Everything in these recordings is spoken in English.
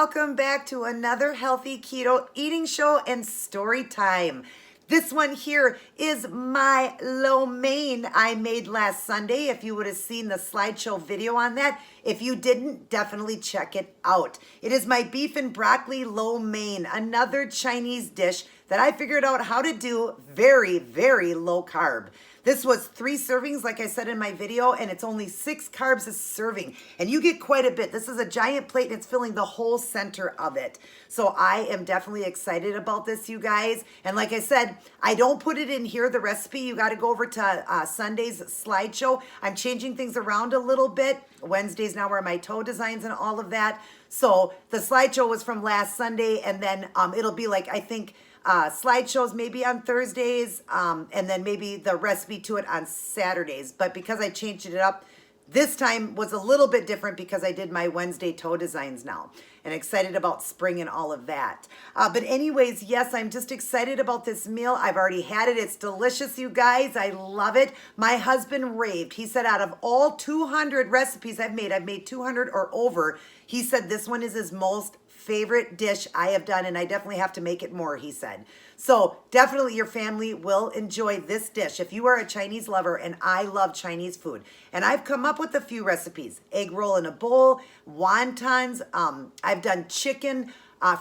welcome back to another healthy keto eating show and story time. This one here is my lo mein I made last Sunday. If you would have seen the slideshow video on that, if you didn't, definitely check it out. It is my beef and broccoli lo mein, another Chinese dish that I figured out how to do very, very low carb. This was 3 servings, like I said in my video, and it's only 6 carbs a serving. And you get quite a bit. This is a giant plate, and it's filling the whole center of it. So I am definitely excited about this, you guys. And like I said, I don't put it in here, the recipe. You got to go over to Sunday's slideshow. I'm changing things around a little bit. Wednesdays now are my toe designs and all of that. So the slideshow was from last Sunday, and then it'll be like, I think, slideshows maybe on Thursdays, and then maybe the recipe to it on Saturdays. But because I changed it up, this time was a little bit different because I did my Wednesday toe designs now. And excited about spring and all of that. But anyways, yes, I'm just excited about this meal. I've already had it. It's delicious, you guys. I love it. My husband raved. He said out of all 200 recipes I've made 200 or over. He said this one is his most favorite dish I have done, and I definitely have to make it more, he said. So definitely your family will enjoy this dish if you are a Chinese lover, and I love Chinese food. And I've come up with a few recipes. Egg roll in a bowl, wontons, I've done chicken,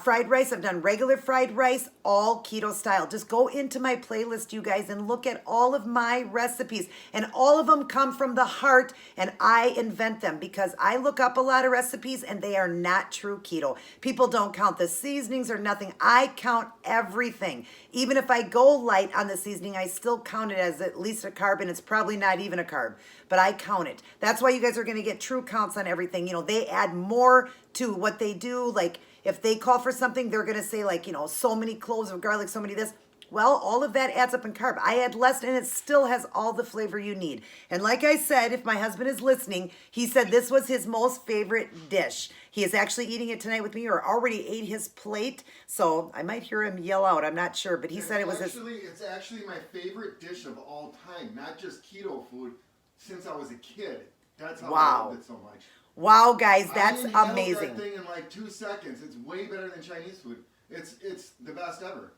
fried rice, I've done regular fried rice, all keto style. Just go into my playlist, you guys, and look at all of my recipes. And all of them come from the heart, and I invent them because I look up a lot of recipes and they are not true keto. People don't count the seasonings or nothing. I count everything. Even if I go light on the seasoning, I still count it as at least a carb, and it's probably not even a carb, but I count it. That's why you guys are going to get true counts on everything. You know, they add more to what they do. Like, if they call for something, they're going to say, like, you know, so many cloves of garlic, so many this. Well, all of that adds up in carb. I add less, and it still has all the flavor you need. And like I said, if my husband is listening, he said this was his most favorite dish. He is actually eating it tonight with me, or already ate his plate. So I might hear him yell out. I'm not sure, but he said it was It's actually my favorite dish of all time, not just keto food, since I was a kid. That's how I loved it so much. Wow, guys, that's amazing. That thing in like 2 seconds. It's way better than Chinese food. It's the best ever.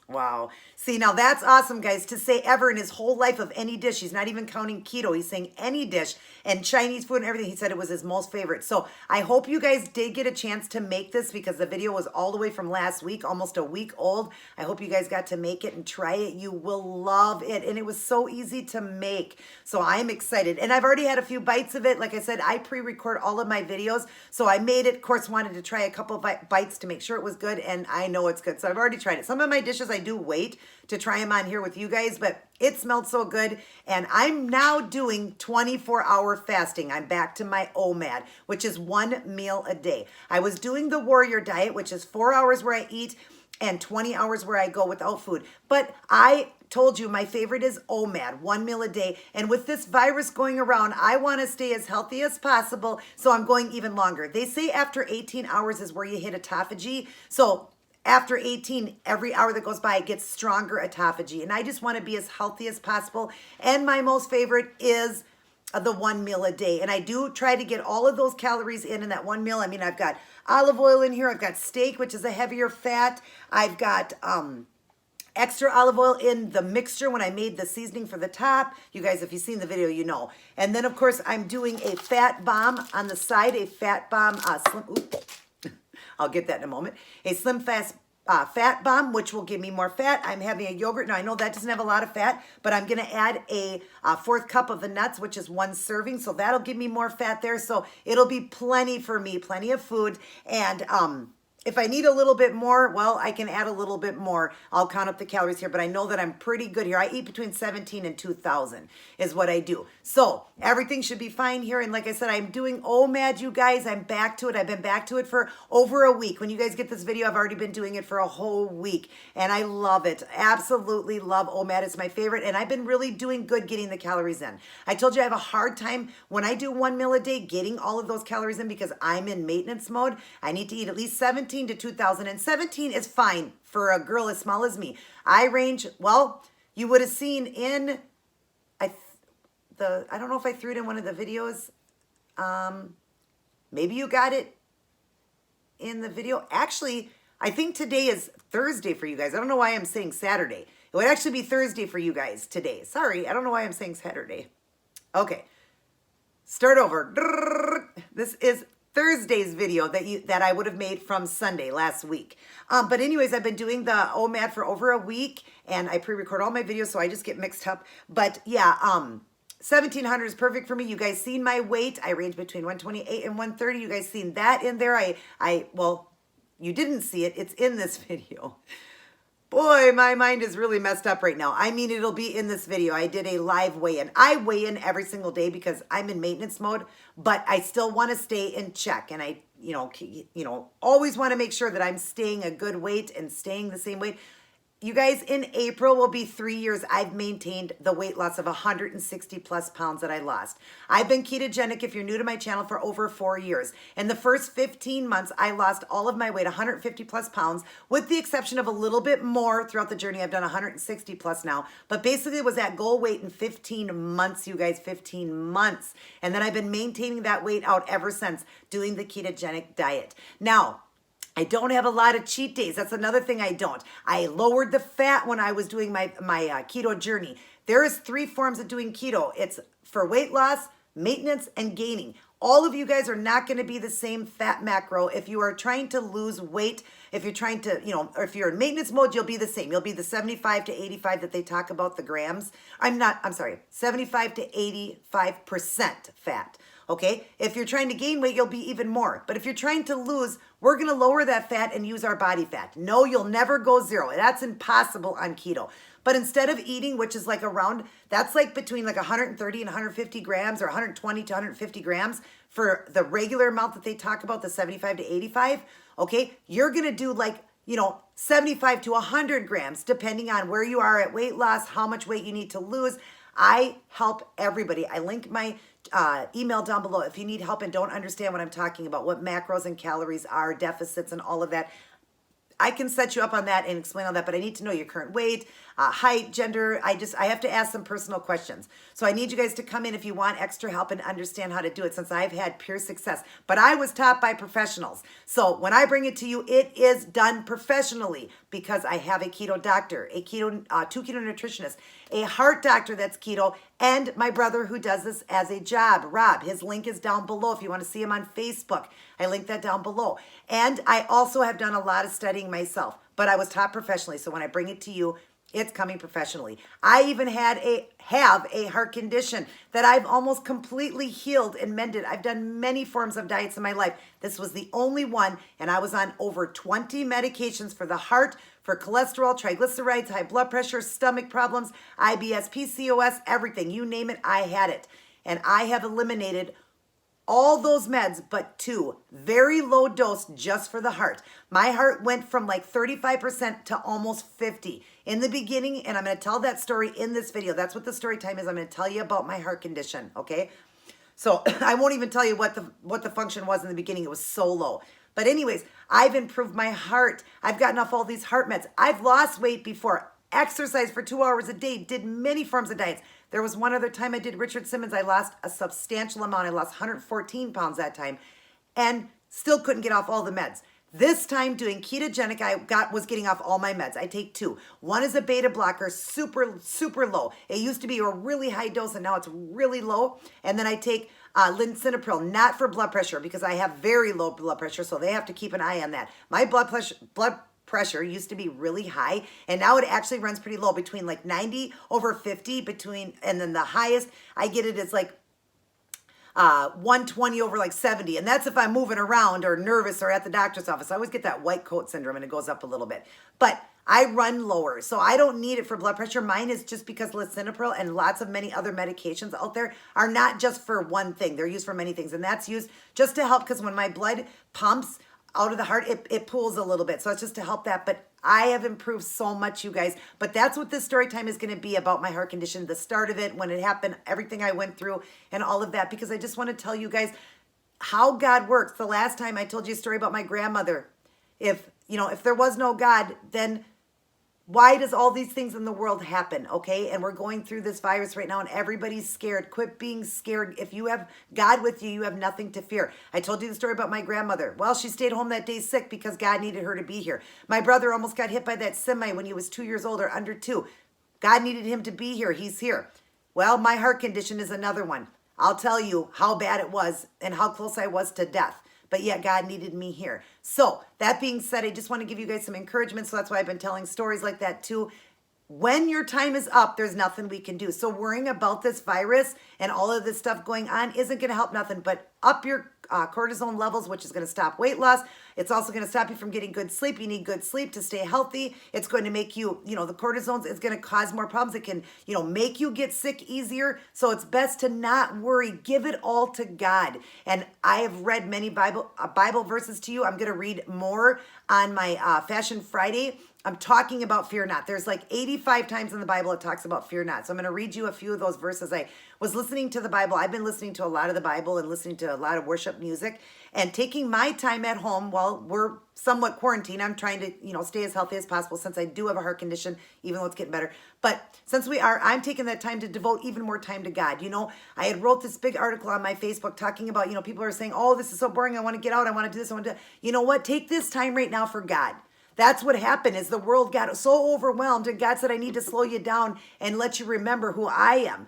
Wow. See, now that's awesome, guys, to say ever in his whole life of any dish. He's not even counting keto. He's saying any dish, and Chinese food and everything. He said it was his most favorite. So I hope you guys did get a chance to make this because the video was all the way from last week, almost a week old. I hope you guys got to make it and try it. You will love it. And it was so easy to make. So I'm excited. And I've already had a few bites of it. Like I said, I pre-record all of my videos. So I made it, of course, wanted to try a couple of bites to make sure it was good. And I know it's good. So I've already tried it. Some of my dishes I do wait to try them on here with you guys, but it smelled so good. And I'm now doing 24-hour fasting. I'm back to my OMAD, which is 1 meal a day. I was doing the warrior diet, which is 4 hours where I eat and 20 hours where I go without food. But I told you my favorite is OMAD, 1 meal a day. And with this virus going around, I want to stay as healthy as possible. So I'm going even longer. They say after 18 hours is where you hit autophagy. So after 18, every hour that goes by, it gets stronger autophagy. And I just want to be as healthy as possible. And my most favorite is the 1 meal a day. And I do try to get all of those calories in that 1 meal. I mean, I've got olive oil in here. I've got steak, which is a heavier fat. I've got extra olive oil in the mixture when I made the seasoning for the top. You guys, if you've seen the video, you know. And then, of course, I'm doing a fat bomb on the side, a fat bomb, I'll get that in a moment. A slim fast fat bomb, which will give me more fat. I'm having a yogurt. Now, I know that doesn't have a lot of fat, but I'm going to add a 4th cup of the nuts, which is 1 serving. So that'll give me more fat there. So it'll be plenty for me, plenty of food. And if I need a little bit more, well, I can add a little bit more. I'll count up the calories here, but I know that I'm pretty good here. I eat between 17 and 2,000 is what I do. So everything should be fine here. And like I said, I'm doing OMAD, you guys. I'm back to it. I've been back to it for over a week. When you guys get this video, I've already been doing it for a whole week. And I love it. Absolutely love OMAD. It's my favorite. And I've been really doing good getting the calories in. I told you I have a hard time when I do 1 meal a day getting all of those calories in because I'm in maintenance mode. I need to eat at least 17 to 2,000, and 17 is fine for a girl as small as me. I range, well, you would have seen in, I don't know if I threw it in one of the videos. Maybe you got it in the video. Actually, I think today is Thursday for you guys. I don't know why I'm saying Saturday. It would actually be Thursday for you guys today. Sorry, I don't know why I'm saying Saturday. Okay, start over. This is Thursday's video that I would have made from Sunday last week. But anyways, I've been doing the OMAD for over a week, and I pre-record all my videos, so I just get mixed up. But yeah, 1700 is perfect for me. You guys seen my weight. I range between 128 and 130. You guys seen that in there. Well, you didn't see it. It's in this video. Boy, my mind is really messed up right now. I mean, it'll be in this video. I did a live weigh-in. I weigh in every single day because I'm in maintenance mode, but I still want to stay in check. And I, always want to make sure that I'm staying a good weight and staying the same weight. You guys, in April will be 3 years I've maintained the weight loss of 160 plus pounds that I lost. I've been ketogenic, if you're new to my channel, for over 4 years. In the first 15 months, I lost all of my weight, 150 plus pounds, with the exception of a little bit more throughout the journey. I've done 160 plus now, but basically it was at goal weight in 15 months, you guys, 15 months. And then I've been maintaining that weight out ever since, doing the ketogenic diet. Now, I don't have a lot of cheat days. That's another thing I don't. I lowered the fat when I was doing my keto journey. There is 3 forms of doing keto. It's for weight loss, maintenance, and gaining. All of you guys are not going to be the same fat macro. If you are trying to lose weight, if you're trying to, or if you're in maintenance mode, you'll be the same. You'll be the 75 to 85 that they talk about, the grams. 75 to 85% fat. Okay, if you're trying to gain weight, you'll be even more. But if you're trying to lose, we're going to lower that fat and use our body fat. No, you'll never go zero. That's impossible on keto. But instead of eating, which is like that's like between like 130 and 150 grams or 120 to 150 grams for the regular amount that they talk about, the 75 to 85, okay, you're going to do like, 75 to 100 grams, depending on where you are at weight loss, how much weight you need to lose. I help everybody. I link my email down below if you need help and don't understand what I'm talking about, what macros and calories are, deficits and all of that. I can set you up on that and explain all that, but I need to know your current weight, height, gender. I have to ask some personal questions. So I need you guys to come in if you want extra help and understand how to do it, since I've had pure success. But I was taught by professionals. So when I bring it to you, it is done professionally because I have a keto doctor, a keto, 2 keto nutritionists, a heart doctor that's keto, and my brother who does this as a job, Rob. His link is down below if you want to see him on Facebook. I link that down below. And I also have done a lot of studying myself, but I was taught professionally. So when I bring it to you, it's coming professionally. I even have a heart condition that I've almost completely healed and mended. I've done many forms of diets in my life. This was the only one, and I was on over 20 medications for the heart, for cholesterol, triglycerides, high blood pressure, stomach problems, IBS, PCOS, everything. You name it, I had it. And I have eliminated all those meds but 2, very low dose just for the heart. My heart went from like 35% to almost 50 in the beginning, and I'm going to tell that story in this video. That's what the story time is. I'm going to tell you about my heart condition, okay? So I won't even tell you what the function was in the beginning. It was so low. But anyways, I've improved my heart. I've gotten off all these heart meds. I've lost weight before, exercised for 2 hours a day, did many forms of diets. There was one other time I did Richard Simmons. I lost a substantial amount. I lost 114 pounds that time and still couldn't get off all the meds. This time doing ketogenic, was getting off all my meds. I take 2. One is a beta blocker, super, super low. It used to be a really high dose and now it's really low. And then I take lisinopril, not for blood pressure because I have very low blood pressure, so they have to keep an eye on that. My blood pressure used to be really high, and now it actually runs pretty low, between like 90 over 50 and then the highest I get it is like 120 over like 70, and that's if I'm moving around or nervous or at the doctor's office. I always get that white coat syndrome and it goes up a little bit, but I run lower, so I don't need it for blood pressure. Mine is just because lisinopril and lots of many other medications out there are not just for one thing. They're used for many things, and that's used just to help because when my blood pumps out of the heart, it pulls a little bit. So it's just to help that. But I have improved so much, you guys. But that's what this story time is going to be about, my heart condition, the start of it, when it happened, everything I went through and all of that, because I just want to tell you guys how God works. The last time I told you a story about my grandmother. If there was no God, then Why does all these things in the world happen? Okay. And we're going through this virus right now and everybody's scared. Quit being scared. If you have God with you, you have nothing to fear. I told you the story about my grandmother. Well, she stayed home that day sick because God needed her to be here. My brother almost got hit by that semi when he was 2 years old or under 2. God needed him to be here. He's here. Well, my heart condition is another one. I'll tell you how bad it was and how close I was to death. But yet God needed me here. So that being said, I just want to give you guys some encouragement. So that's why I've been telling stories like that too. When your time is up, there's nothing we can do. So worrying about this virus and all of this stuff going on isn't going to help nothing but up your cortisone levels, which is going to stop weight loss. It's also going to stop you from getting good sleep. You need good sleep to stay healthy. It's going to make you, the cortisones is going to cause more problems. It can, make you get sick easier. So it's best to not worry. Give it all to God. And I have read many Bible verses to you. I'm going to read more on my Fashion Friday. I'm talking about fear not. There's like 85 times in the Bible it talks about fear not. So I'm going to read you a few of those verses. I was listening to the Bible. I've been listening to a lot of the Bible and listening to a lot of worship music and taking my time at home while we're somewhat quarantined. I'm trying to, stay as healthy as possible since I do have a heart condition, even though it's getting better. But since I'm taking that time to devote even more time to God. I had wrote this big article on my Facebook talking about, people are saying, oh, this is so boring. I want to get out. I want to do this. I want to, you know what? Take this time right now for God. That's what happened is the world got so overwhelmed and God said, I need to slow you down and let you remember who I am,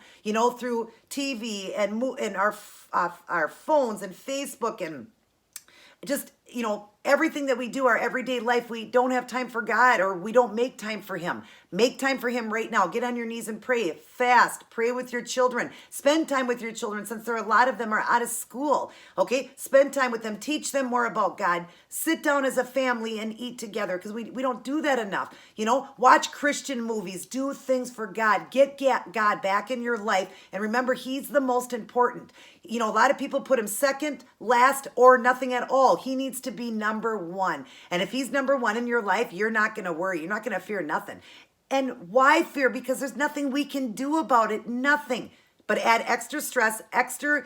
through TV and our phones and Facebook and just, everything that we do, our everyday life, we don't have time for God or we don't make time for him. Make time for him right now. Get on your knees and pray. Fast. Pray with your children. Spend time with your children since a lot of them are out of school. Okay? Spend time with them. Teach them more about God. Sit down as a family and eat together because we don't do that enough. Watch Christian movies. Do things for God. Get God back in your life. And remember, he's the most important. A lot of people put him second, last, or nothing at all. He needs to be number one. And if he's number one in your life, you're not going to worry. You're not going to fear nothing. And why fear? Because there's nothing we can do about it. Nothing. But add extra stress, extra,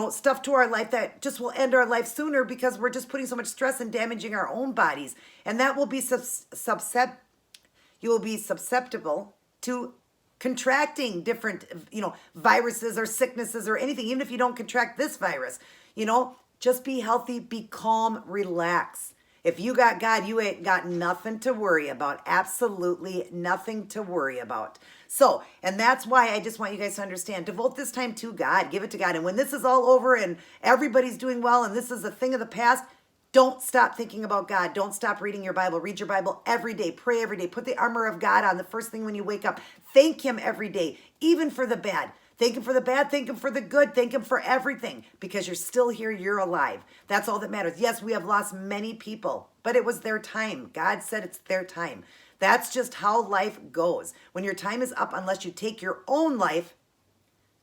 stuff to our life that just will end our life sooner because we're just putting so much stress and damaging our own bodies. And that will be you will be susceptible to contracting different, viruses or sicknesses or anything, even if you don't contract this virus, just be healthy, be calm, relax. If you got God, you ain't got nothing to worry about. Absolutely nothing to worry about. So, and that's why I just want you guys to understand, devote this time to God, give it to God. And when this is all over and everybody's doing well and this is a thing of the past, don't stop thinking about God. Don't stop reading your Bible. Read your Bible every day. Pray every day. Put the armor of God on the first thing when you wake up. Thank him every day, even for the bad. Thank him for the bad. Thank him for the good. Thank him for everything because you're still here. You're alive. That's all that matters. Yes, we have lost many people, but it was their time. God said it's their time. That's just how life goes. When your time is up, unless you take your own life,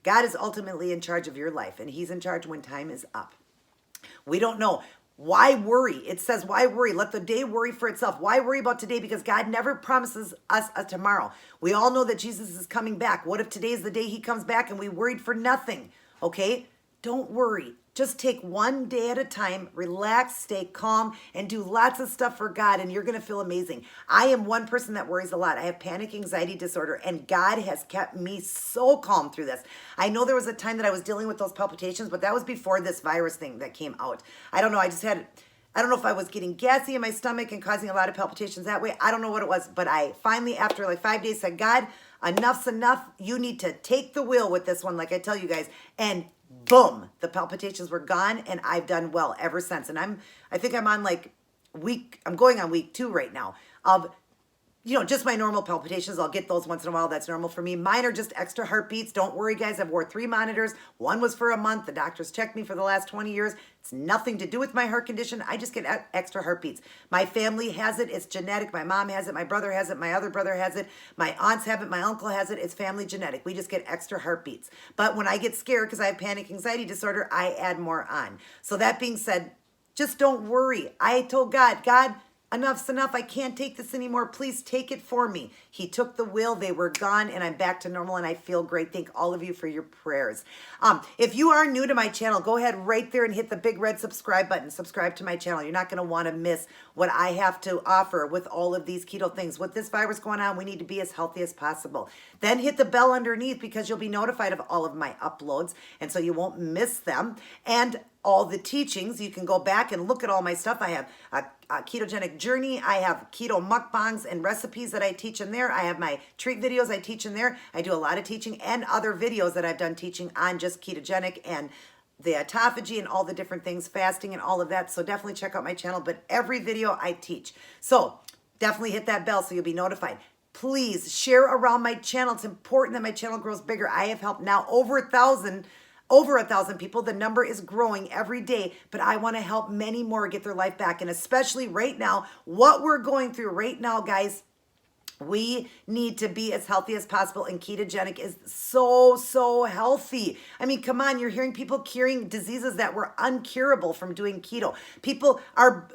God is ultimately in charge of your life, and he's in charge when time is up. We don't know. Why worry? It says, why worry? Let the day worry for itself. Why worry about today? Because God never promises us a tomorrow. We all know that Jesus is coming back. What if today's the day he comes back and we worried for nothing? Okay? Don't worry. Just take one day at a time, relax, stay calm, and do lots of stuff for God, and you're going to feel amazing. I am one person that worries a lot. I have panic anxiety disorder, and God has kept me so calm through this. I know there was a time that I was dealing with those palpitations, but that was before this virus thing that came out. I don't know. I don't know if I was getting gassy in my stomach and causing a lot of palpitations that way. I don't know what it was, but I finally, after like 5 days, said, God, enough's enough. You need to take the wheel with this one, like I tell you guys, and boom, the palpitations were gone, and I've done well ever since. And I think I'm on I'm going on week 2 right now of, just my normal palpitations. I'll get those once in a while. That's normal for me. Mine are just extra heartbeats. Don't worry, guys. I've wore 3 monitors. One was for a month. The doctors checked me for the last 20 years. It's nothing to do with my heart condition. I just get extra heartbeats. My family has it. It's genetic. My mom has it. My brother has it. My other brother has it. My aunts have it. My uncle has it. It's family genetic. We just get extra heartbeats. But when I get scared because I have panic anxiety disorder, I add more on. So that being said, just don't worry. I told God, enough's enough. I can't take this anymore. Please take it for me. He took the will. They were gone, and I'm back to normal, and I feel great. Thank all of you for your prayers. If you are new to my channel, go ahead right there and hit the big red subscribe button. Subscribe to my channel. You're not going to want to miss what I have to offer with all of these keto things. With this virus going on, we need to be as healthy as possible. Then hit the bell underneath because you'll be notified of all of my uploads, and so you won't miss them. And all the teachings, you can go back and look at all my stuff. I have a ketogenic journey. I have keto mukbangs and recipes that I teach in there. I have my treat videos I teach in there. I do a lot of teaching and other videos that I've done teaching on just ketogenic and the autophagy and all the different things, fasting and all of that. So definitely check out my channel. But every video I teach. So definitely hit that bell so you'll be notified. Please share around my channel. It's important that my channel grows bigger. I have helped now over 1,000 people. The number is growing every day, but I want to help many more get their life back. And especially right now, what we're going through right now, guys, we need to be as healthy as possible, and ketogenic is so healthy. I mean, come on, you're hearing people curing diseases that were uncurable from doing keto. People are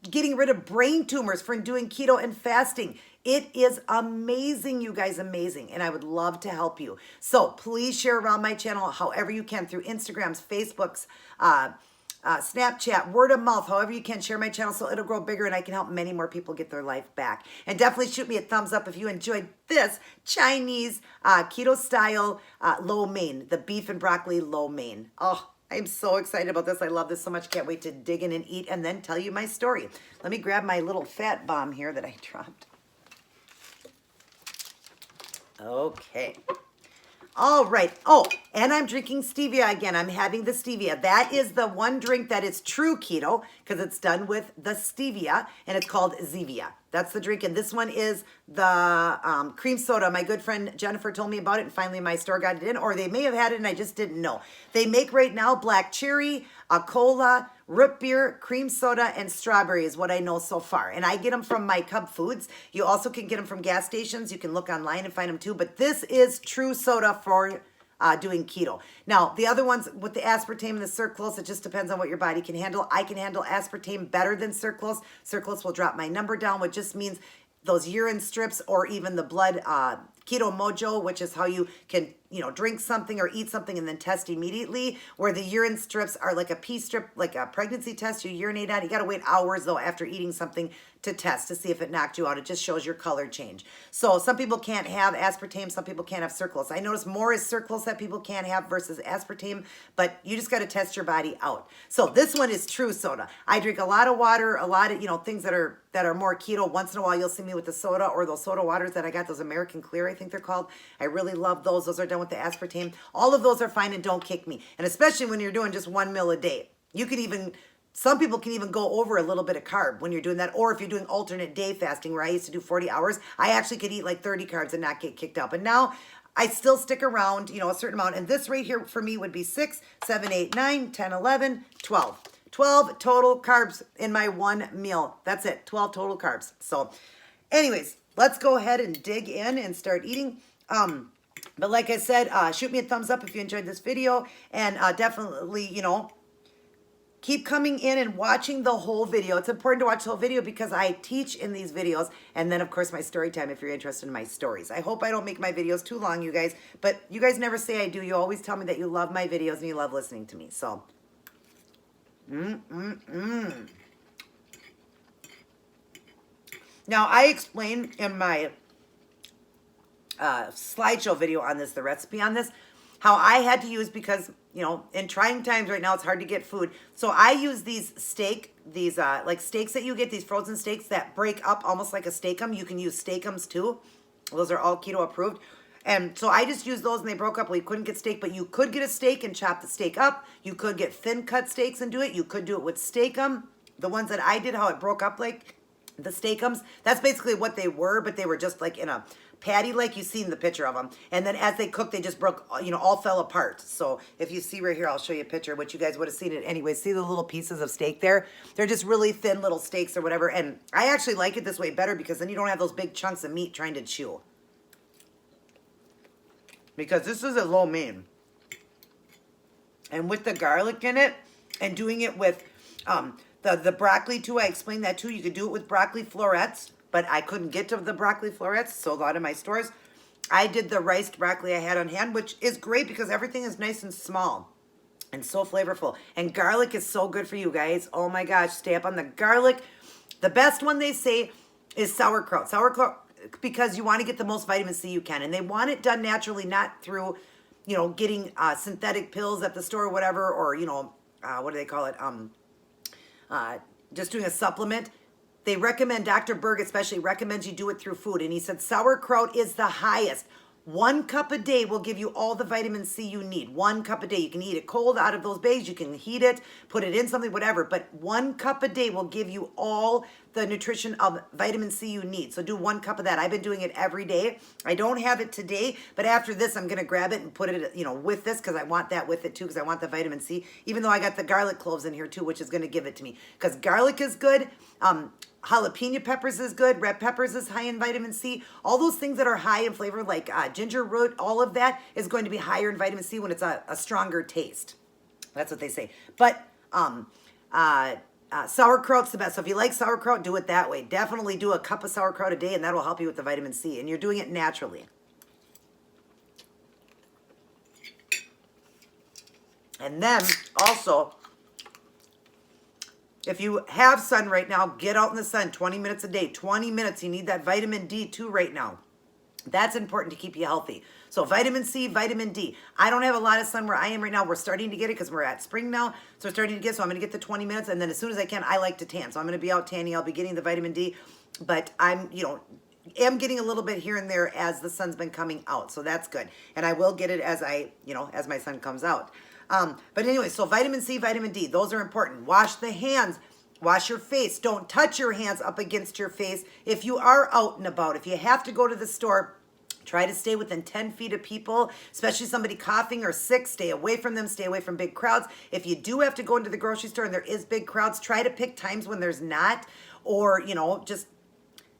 getting rid of brain tumors from doing keto and fasting. It is amazing, you guys, amazing. And I would love to help you. So please share around my channel however you can through Instagrams, Facebooks, Snapchat, word of mouth, however you can. Share my channel so it'll grow bigger and I can help many more people get their life back. And definitely shoot me a thumbs up if you enjoyed this Chinese keto style lo mein, the beef and broccoli lo mein. Oh, I'm so excited about this. I love this so much. Can't wait to dig in and eat and then tell you my story. Let me grab my little fat bomb here that I dropped. Okay. All right. Oh, and I'm drinking stevia again. I'm having the stevia. That is the one drink that is true keto because it's done with the stevia, and it's called Zevia. That's the drink. And this one is the cream soda. My good friend Jennifer told me about it, and finally my store got it in, or they may have had it and I just didn't know. They make right now black cherry, a cola, root beer, cream soda, and strawberry is what I know so far. And I get them from my Cub Foods. You also can get them from gas stations. You can look online and find them too. But this is true soda for doing keto. Now, the other ones with the aspartame and the sucralose, it just depends on what your body can handle. I can handle aspartame better than sucralose. Sucralose will drop my number down, which just means those urine strips or even the blood keto mojo, which is how you can, drink something or eat something and then test immediately, where the urine strips are like a pee strip, like a pregnancy test you urinate on. You got to wait hours though after eating something to test to see if it knocked you out. It just shows your color change. So some people can't have aspartame, some people can't have sucralose. I notice more is sucralose that people can't have versus aspartame, but you just got to test your body out. So this one is true soda. I drink a lot of water, a lot of, things that are more keto. Once in a while, you'll see me with the soda or those soda waters that I got, those American Clear, I think they're called. I really love those. Those are done with the aspartame. All of those are fine and don't kick me. And especially when you're doing just 1 meal a day. Some people can even go over a little bit of carb when you're doing that. Or if you're doing alternate day fasting, where I used to do 40 hours, I actually could eat like 30 carbs and not get kicked out. But now I still stick around, a certain amount. And this right here for me would be 6, 7, 8, 9, 10, 11, 12. 12 total carbs in my 1 meal. That's it. 12 total carbs. So anyways, let's go ahead and dig in and start eating. But like I said, shoot me a thumbs up if you enjoyed this video. And definitely, keep coming in and watching the whole video. It's important to watch the whole video because I teach in these videos. And then, of course, my story time if you're interested in my stories. I hope I don't make my videos too long, you guys. But you guys never say I do. You always tell me that you love my videos and you love listening to me. So, Now, I explained in my slideshow video on this, the recipe on this, how I had to use, because, in trying times right now, it's hard to get food. So I use these like steaks that you get, these frozen steaks that break up almost like a steak-um. You can use steak-ums too. Those are all keto approved. And so I just used those and they broke up. Well, you couldn't get steak, but you could get a steak and chop the steak up. You could get thin cut steaks and do it. You could do it with steak-um. The ones that I did, how it broke up like the steak-ums, that's basically what they were, but they were just like in a patty, like you've seen the picture of them. And then as they cooked, they just broke, all fell apart. So if you see right here, I'll show you a picture, which you guys would have seen it anyway. See the little pieces of steak there? They're just really thin little steaks or whatever. And I actually like it this way better because then you don't have those big chunks of meat trying to chew. Because this is a lo mein. And with the garlic in it and doing it with The broccoli too, I explained that too. You could do it with broccoli florets, but I couldn't get to the broccoli florets, sold out of my stores. I did the riced broccoli I had on hand, which is great because everything is nice and small and so flavorful. And garlic is so good for you guys. Oh my gosh, stay up on the garlic. The best one they say is sauerkraut. Sauerkraut, because you want to get the most vitamin C you can. And they want it done naturally, not through, getting synthetic pills at the store or whatever, or, what do they call it? Just doing a supplement. They recommend, Dr. Berg especially recommends you do it through food. And he said sauerkraut is the highest. 1 cup a day will give you all the vitamin C you need. 1 cup a day. You can eat it cold out of those bags. You can heat it, put it in something, whatever. But 1 cup a day will give you all the nutrition of vitamin C you need. So do 1 cup of that. I've been doing it every day. I don't have it today, but after this, I'm going to grab it and put it, with this because I want that with it too because I want the vitamin C. Even though I got the garlic cloves in here too, which is going to give it to me because garlic is good. Jalapeno peppers is good. Red peppers is high in vitamin C. All those things that are high in flavor, like ginger root, all of that is going to be higher in vitamin C when it's a stronger taste. That's what they say. But sauerkraut's the best. So if you like sauerkraut, do it that way. Definitely do a cup of sauerkraut a day, and that'll help you with the vitamin C. And you're doing it naturally. And then also, if you have sun right now, get out in the sun 20 minutes a day. 20 minutes. You need that vitamin D too right now. That's important to keep you healthy. So vitamin C, vitamin D. I don't have a lot of sun where I am right now. We're starting to get it because we're at spring now. So we're starting to get, so I'm going to get the 20 minutes. And then as soon as I can, I like to tan. So I'm going to be out tanning. I'll be getting the vitamin D. But I'm, am getting a little bit here and there as the sun's been coming out. So that's good. And I will get it as as my sun comes out. But anyway, so vitamin C, vitamin D, those are important. Wash the hands, wash your face. Don't touch your hands up against your face if you are out and about. If you have to go to the store, try to stay within 10 feet of people, especially somebody coughing or sick. Stay away from them. Stay away from big crowds. If you do have to go into the grocery store and there is big crowds, try to pick times when there's not, or, just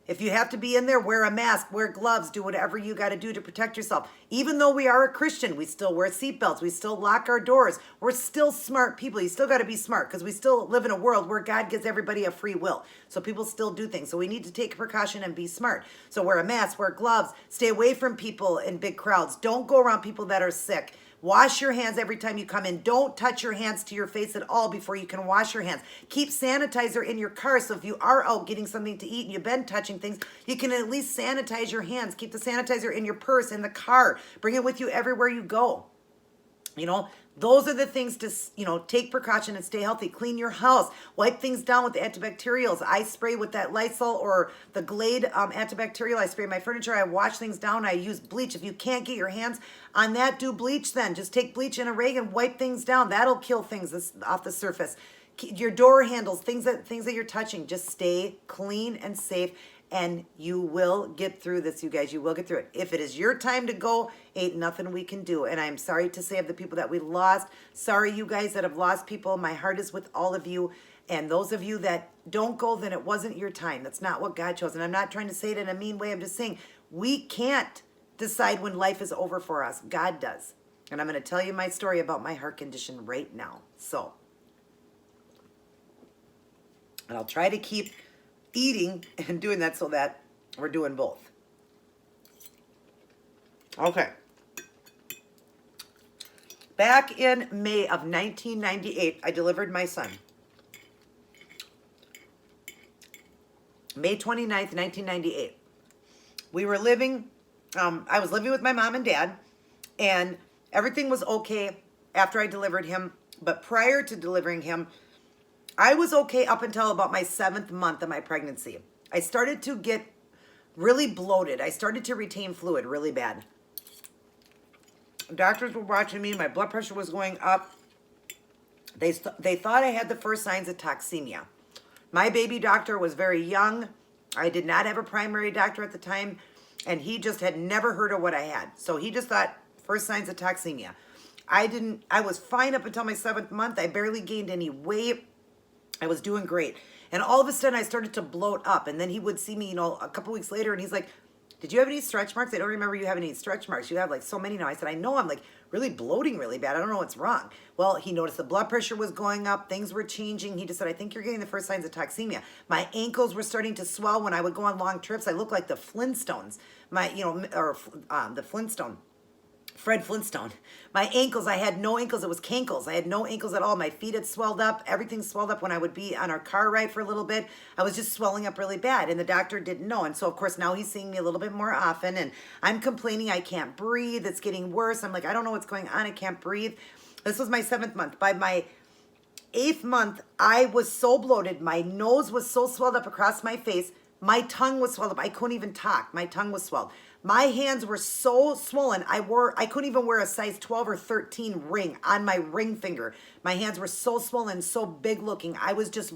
if you have to be in there, wear a mask, wear gloves, do whatever you got to do to protect yourself. Even though we are a Christian, we still wear seatbelts. We still lock our doors. We're still smart people. You still got to be smart because we still live in a world where God gives everybody a free will. So people still do things. So we need to take precaution and be smart. So wear a mask, wear gloves, stay away from people in big crowds. Don't go around people that are sick. Wash your hands every time you come in. Don't touch your hands to your face at all before you can wash your hands. Keep sanitizer in your car, so if you are out getting something to eat and you've been touching things, you can at least sanitize your hands. Keep the sanitizer in your purse, in the car. Bring it with you everywhere you go. Those are the things to, take precaution and stay healthy. Clean your house. Wipe things down with the antibacterials. I spray with that Lysol or the Glade antibacterial. I spray my furniture. I wash things down. I use bleach. If you can't get your hands on that, do bleach then. Just take bleach and a rag and wipe things down. That'll kill things off the surface. Your door handles, things that you're touching. Just stay clean and safe. And you will get through this, you guys. You will get through it. If it is your time to go, ain't nothing we can do. And I'm sorry to say of the people that we lost. Sorry, you guys that have lost people. My heart is with all of you. And those of you that don't go, then it wasn't your time. That's not what God chose. And I'm not trying to say it in a mean way. I'm just saying we can't decide when life is over for us. God does. And I'm going to tell you my story about my heart condition right now. So, and I'll try to keep eating and doing that so that we're doing both. Okay. Back in May of 1998, I delivered my son. May 29th, 1998. We were living, I was living with my mom and dad, and everything was okay after I delivered him. But prior to delivering him, I was okay up until about my 7th month of my pregnancy. I started to get really bloated. I started to retain fluid really bad. Doctors were watching me. My blood pressure was going up. They thought I had the first signs of toxemia. My baby doctor was very young. I did not have a primary doctor at the time, and he just had never heard of what I had. So he just thought first signs of toxemia. I was fine up until my 7th month. I barely gained any weight. I was doing great. And all of a sudden I started to bloat up. And then he would see me, a couple weeks later and he's like, did you have any stretch marks? I don't remember you having any stretch marks. You have like so many now. I said, I know I'm like really bloating really bad. I don't know what's wrong. Well, he noticed the blood pressure was going up. Things were changing. He just said, I think you're getting the first signs of toxemia. My ankles were starting to swell when I would go on long trips. I looked like the Flintstones, the Flintstone. Fred Flintstone. My ankles, I had no ankles. It was cankles. I had no ankles at all. My feet had swelled up. Everything swelled up when I would be on our car ride for a little bit. I was just swelling up really bad, and the doctor didn't know. And so, of course, now he's seeing me a little bit more often, and I'm complaining I can't breathe. It's getting worse. I'm like, I don't know what's going on. I can't breathe. This was my 7th month. By my 8th month, I was so bloated. My nose was so swelled up across my face. My tongue was swelled up. I couldn't even talk. My tongue was swelled. My hands were so swollen. I couldn't even wear a size 12 or 13 ring on my ring finger. My hands were so swollen, so big looking. I was just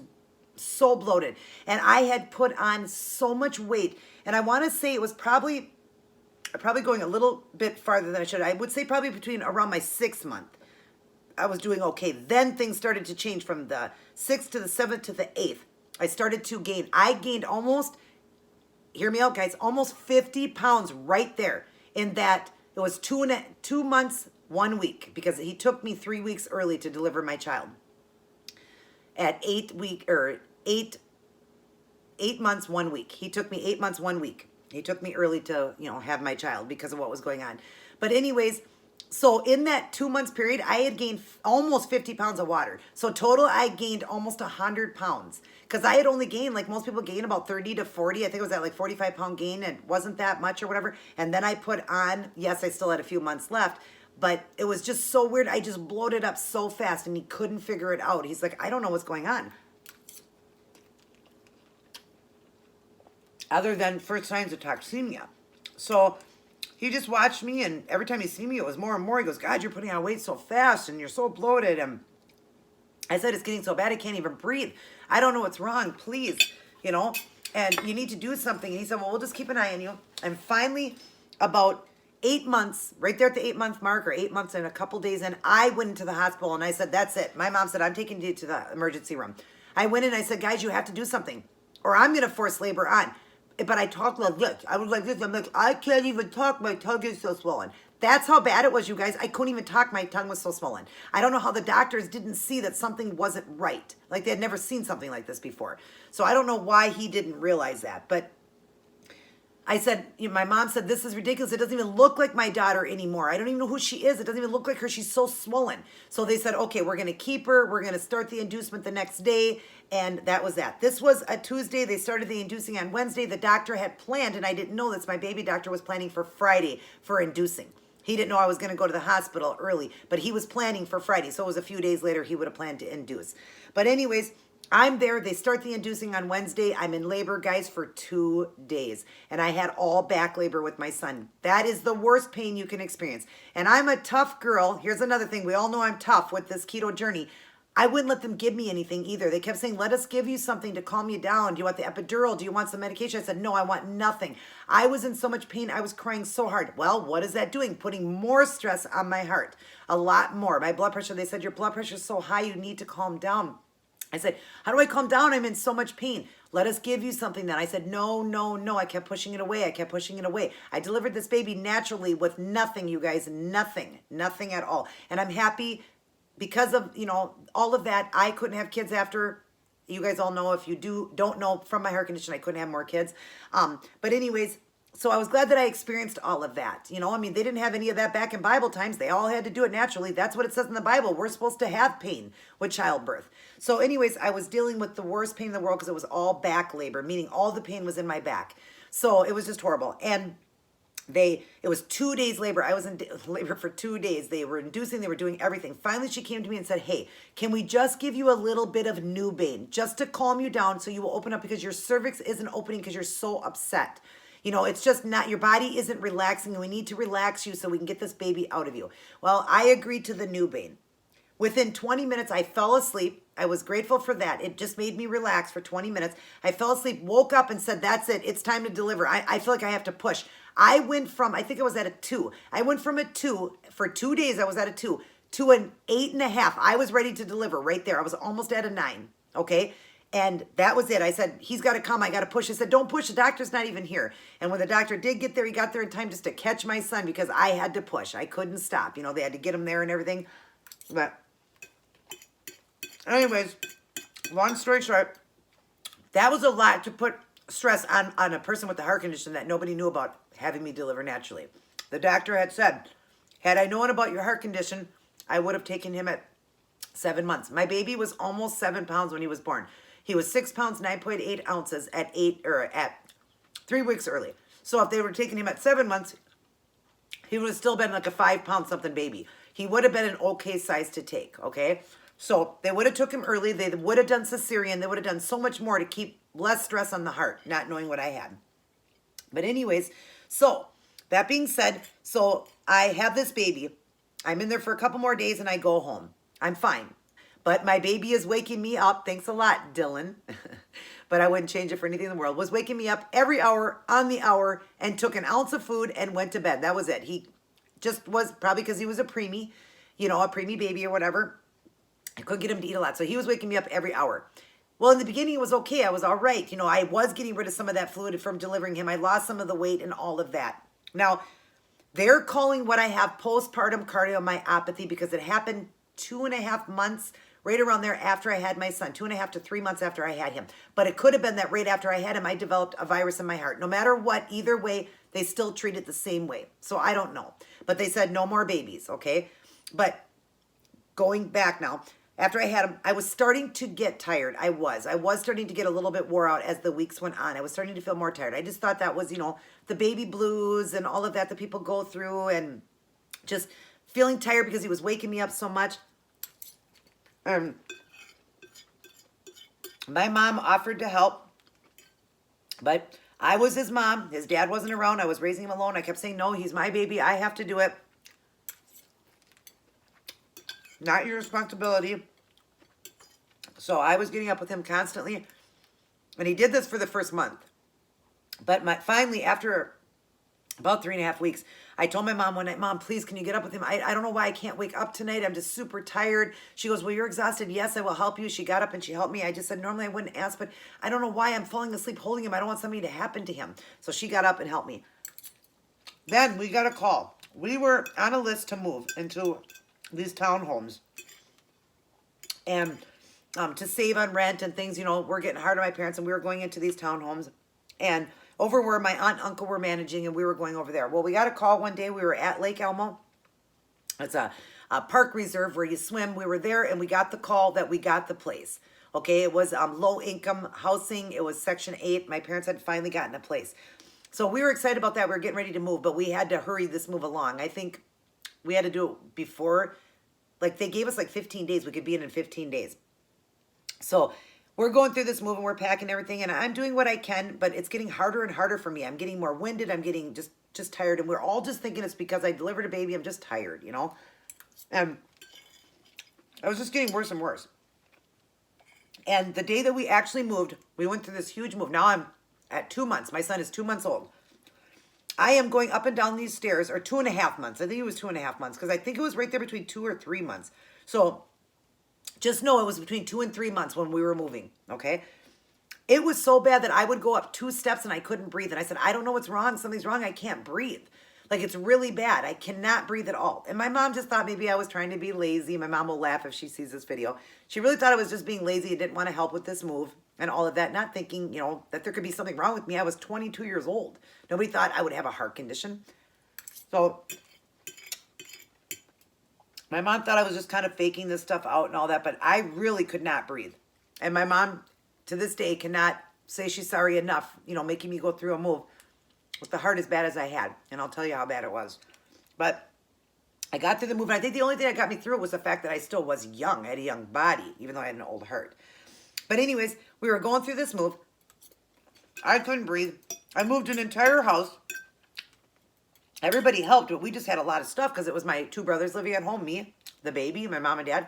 so bloated. And I had put on so much weight. And I want to say it was probably going a little bit farther than I should. I would say probably between around my 6th month. I was doing okay. Then things started to change from the 6th to the 7th to the 8th. I started to gain. I gained almost, hear me out, guys, almost 50 pounds right there in that it was 2 months, 1 week, because he took me 3 weeks early to deliver my child. At 8 months, 1 week. He took me 8 months, 1 week. He took me early to, have my child because of what was going on. But anyways, so in that 2 months period, I had gained almost 50 pounds of water. So total, I gained almost 100 pounds. Because I had only gained, like most people gain about 30 to 40. I think it was that like 45 pound gain. It wasn't that much or whatever. And then I put on, yes, I still had a few months left. But it was just so weird. I just bloated up so fast and he couldn't figure it out. He's like, I don't know what's going on. Other than first signs of toxemia. So he just watched me, and every time he see me, it was more and more. He goes, God, you're putting on weight so fast, and you're so bloated. And I said, it's getting so bad, I can't even breathe. I don't know what's wrong, please, and you need to do something. And he said, well, we'll just keep an eye on you. And finally, about 8 months, right there at the 8-month mark, or 8 months and a couple days in, I went into the hospital, and I said, that's it. My mom said, I'm taking you to the emergency room. I went in, I said, guys, you have to do something, or I'm going to force labor on. But I talked like this. I was like this. I'm like, I can't even talk. My tongue is so swollen. That's how bad it was, you guys. I couldn't even talk. My tongue was so swollen. I don't know how the doctors didn't see that something wasn't right. Like they had never seen something like this before. So I don't know why he didn't realize that. But I said, my mom said, this is ridiculous. It doesn't even look like my daughter anymore. I don't even know who she is. It doesn't even look like her. She's so swollen. So they said, okay, we're going to keep her. We're going to start the inducement the next day. And that was that. This was a Tuesday. They started the inducing on Wednesday. The doctor had planned, and I didn't know this. My baby doctor was planning for Friday for inducing. He didn't know I was going to go to the hospital early, but he was planning for Friday. So it was a few days later he would have planned to induce. But anyways, I'm there. They start the inducing on Wednesday. I'm in labor, guys, for 2 days. And I had all back labor with my son. That is the worst pain you can experience. And I'm a tough girl. Here's another thing. We all know I'm tough with this keto journey. I wouldn't let them give me anything either. They kept saying, let us give you something to calm you down. Do you want the epidural? Do you want some medication? I said, no, I want nothing. I was in so much pain. I was crying so hard. Well, what is that doing? Putting more stress on my heart. A lot more. My blood pressure, they said, your blood pressure is so high, you need to calm down. I said, how do I calm down? I'm in so much pain. Let us give you something then. I said, no, no, no. I kept pushing it away. I kept pushing it away. I delivered this baby naturally with nothing, you guys. Nothing. Nothing at all. And I'm happy because of, all of that. I couldn't have kids after. You guys all know, if you don't know from my heart condition, I couldn't have more kids. But anyways, so I was glad that I experienced all of that. They didn't have any of that back in Bible times. They all had to do it naturally. That's what it says in the Bible. We're supposed to have pain with childbirth. So anyways, I was dealing with the worst pain in the world because it was all back labor, meaning all the pain was in my back. So it was just horrible. And it was 2 days labor. I was in labor for 2 days. They were inducing, they were doing everything. Finally, she came to me and said, hey, can we just give you a little bit of Nubane just to calm you down so you will open up, because your cervix isn't opening because you're so upset. It's just not, your body isn't relaxing, and we need to relax you so we can get this baby out of you. Well, I agreed to the Nubane. Within 20 minutes, I fell asleep. I was grateful for that. It just made me relax for 20 minutes. I fell asleep, woke up and said, that's it. It's time to deliver. I feel like I have to push. I went from, I think I was at a 2. I went from a 2, for 2 days I was at a 2, to an 8.5. I was ready to deliver right there. I was almost at a 9, okay? And that was it. I said, he's got to come. I got to push. I said, don't push. The doctor's not even here. And when the doctor did get there, he got there in time just to catch my son because I had to push. I couldn't stop. You know, they had to get him there and everything. But anyways, long story short, that was a lot to put stress on a person with a heart condition that nobody knew about having me deliver naturally. The doctor had said, had I known about your heart condition, I would have taken him at 7 months. My baby was almost 7 pounds when he was born. He was 6 pounds, 9.8 ounces at 3 weeks early. So if they were taking him at 7 months, he would have still been like a 5 pound something baby. He would have been an okay size to take, okay? So they would have took him early. They would have done cesarean. They would have done so much more to keep less stress on the heart, not knowing what I had. But anyways, so that being said, so I have this baby. I'm in there for a couple more days and I go home. I'm fine. But my baby is waking me up. Thanks a lot, Dylan. But I wouldn't change it for anything in the world. Was waking me up every hour on the hour and took an ounce of food and went to bed. That was it. He just was, probably because he was a preemie, you know, a preemie baby or whatever. I couldn't get him to eat a lot. So he was waking me up every hour. Well, in the beginning, it was okay. I was all right. You know, I was getting rid of some of that fluid from delivering him. I lost some of the weight and all of that. Now, they're calling what I have postpartum cardiomyopathy because it happened 2.5 months right around there after I had my son, 2.5 to 3 months after I had him. But it could have been that right after I had him, I developed a virus in my heart. No matter what, either way, they still treat it the same way. So I don't know. But they said no more babies, okay? But going back now, after I had him, I was starting to get tired. I was starting to get a little bit wore out as the weeks went on. I was starting to feel more tired. I just thought that was, you know, the baby blues and all of that people go through and just feeling tired because he was waking me up so much. My mom offered to help, but I was his mom. His dad wasn't around. I was raising him alone. I kept saying, no, he's my baby. I have to do it. Not your responsibility. So I was getting up with him constantly. And he did this for the first month. But finally, after about 3.5 weeks, I told my mom one night, Mom, please, can you get up with him? I don't know why I can't wake up tonight. I'm just super tired. She goes, well, you're exhausted. Yes, I will help you. She got up and she helped me. I just said, normally I wouldn't ask, but I don't know why I'm falling asleep holding him. I don't want something to happen to him. So she got up and helped me. Then we got a call. We were on a list to move into these townhomes. And to save on rent and things, you know, we're getting hard on my parents and we were going into these townhomes. And over where my aunt and uncle were managing, and we were going over there. Well, we got a call one day. We were at Lake Elmo. It's a park reserve where you swim. We were there, and we got the call that we got the place. Okay, it was low-income housing. It was Section 8. My parents had finally gotten a place. So we were excited about that. We were getting ready to move, but we had to hurry this move along. I think we had to do it before. Like, they gave us like 15 days. We could be in 15 days. So we're going through this move and we're packing everything and I'm doing what I can, but it's getting harder and harder for me. I'm getting more winded. I'm getting just tired. And we're all just thinking it's because I delivered a baby. I'm just tired, you know? And I was just getting worse and worse. And the day that we actually moved, we went through this huge move. Now I'm at 2 months. My son is 2 months old. I am going up and down these stairs, or 2.5 months. I think it was 2.5 months because I think it was right there between 2 or 3 months. So just know it was between 2 and 3 months when we were moving, okay? It was so bad that I would go up 2 steps and I couldn't breathe. And I said, I don't know what's wrong. Something's wrong. I can't breathe. Like, it's really bad. I cannot breathe at all. And my mom just thought maybe I was trying to be lazy. My mom will laugh if she sees this video. She really thought I was just being lazy and didn't want to help with this move and all of that, not thinking, you know, that there could be something wrong with me. I was 22 years old. Nobody thought I would have a heart condition. So my mom thought I was just kind of faking this stuff out and all that, but I really could not breathe. And my mom, to this day, cannot say she's sorry enough, you know, making me go through a move with the heart as bad as I had. And I'll tell you how bad it was. But I got through the move, and I think the only thing that got me through it was the fact that I still was young. I had a young body, even though I had an old heart. But anyways, we were going through this move. I couldn't breathe. I moved an entire house. Everybody helped, but we just had a lot of stuff because it was my 2 brothers living at home, me, the baby, my mom and dad.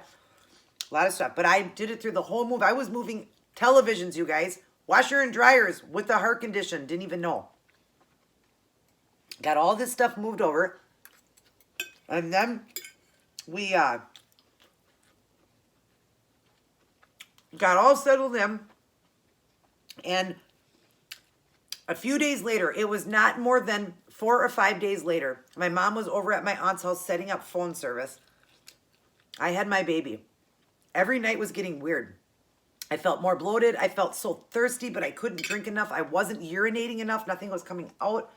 A lot of stuff. But I did it through the whole move. I was moving televisions, you guys. Washer and dryers with the heart condition. Didn't even know. Got all this stuff moved over. And then we got all settled in. And a few days later, it was not more than 4 or 5 days later, my mom was over at my aunt's house setting up phone service. I had my baby. Every night was getting weird. I felt more bloated. I felt so thirsty, but I couldn't drink enough. I wasn't urinating enough. Nothing was coming out.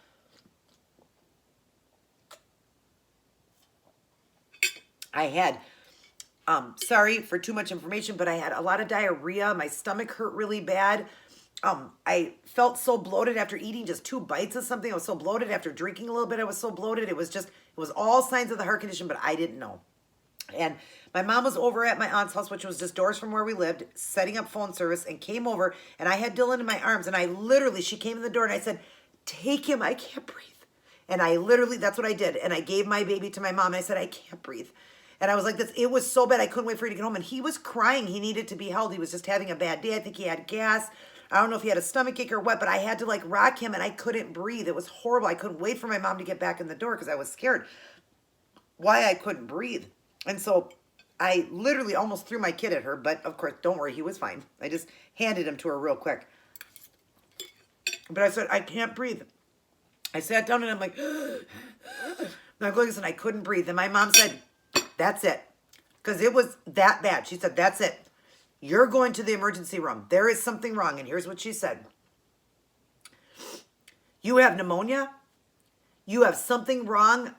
I had, sorry for too much information, but I had a lot of diarrhea. My stomach hurt really bad. I felt so bloated after eating just 2 bites of something. I was so bloated after drinking a little bit. I was so bloated. It was all signs of the heart condition, but I didn't know. And my mom was over at my aunt's house, which was just doors from where we lived, setting up phone service, and came over, and I had Dylan in my arms, and she came in the door, and I said, take him, I can't breathe. And that's what I did. And I gave my baby to my mom, and I said, I can't breathe. And I was like this. It was so bad. I couldn't wait for you to get home. And he was crying. He needed to be held. He was just having a bad day. I think he had gas. I don't know if he had a stomach ache or what, but I had to like rock him, and I couldn't breathe. It was horrible. I couldn't wait for my mom to get back in the door because I was scared why I couldn't breathe. And so I literally almost threw my kid at her, but of course, don't worry, he was fine. I just handed him to her real quick. But I said, I can't breathe. I sat down and I'm like, and I'm going, and I couldn't breathe. And my mom said, that's it. Because it was that bad. She said, that's it. You're going to the emergency room. There is something wrong. And here's what she said. You have pneumonia. You have something wrong.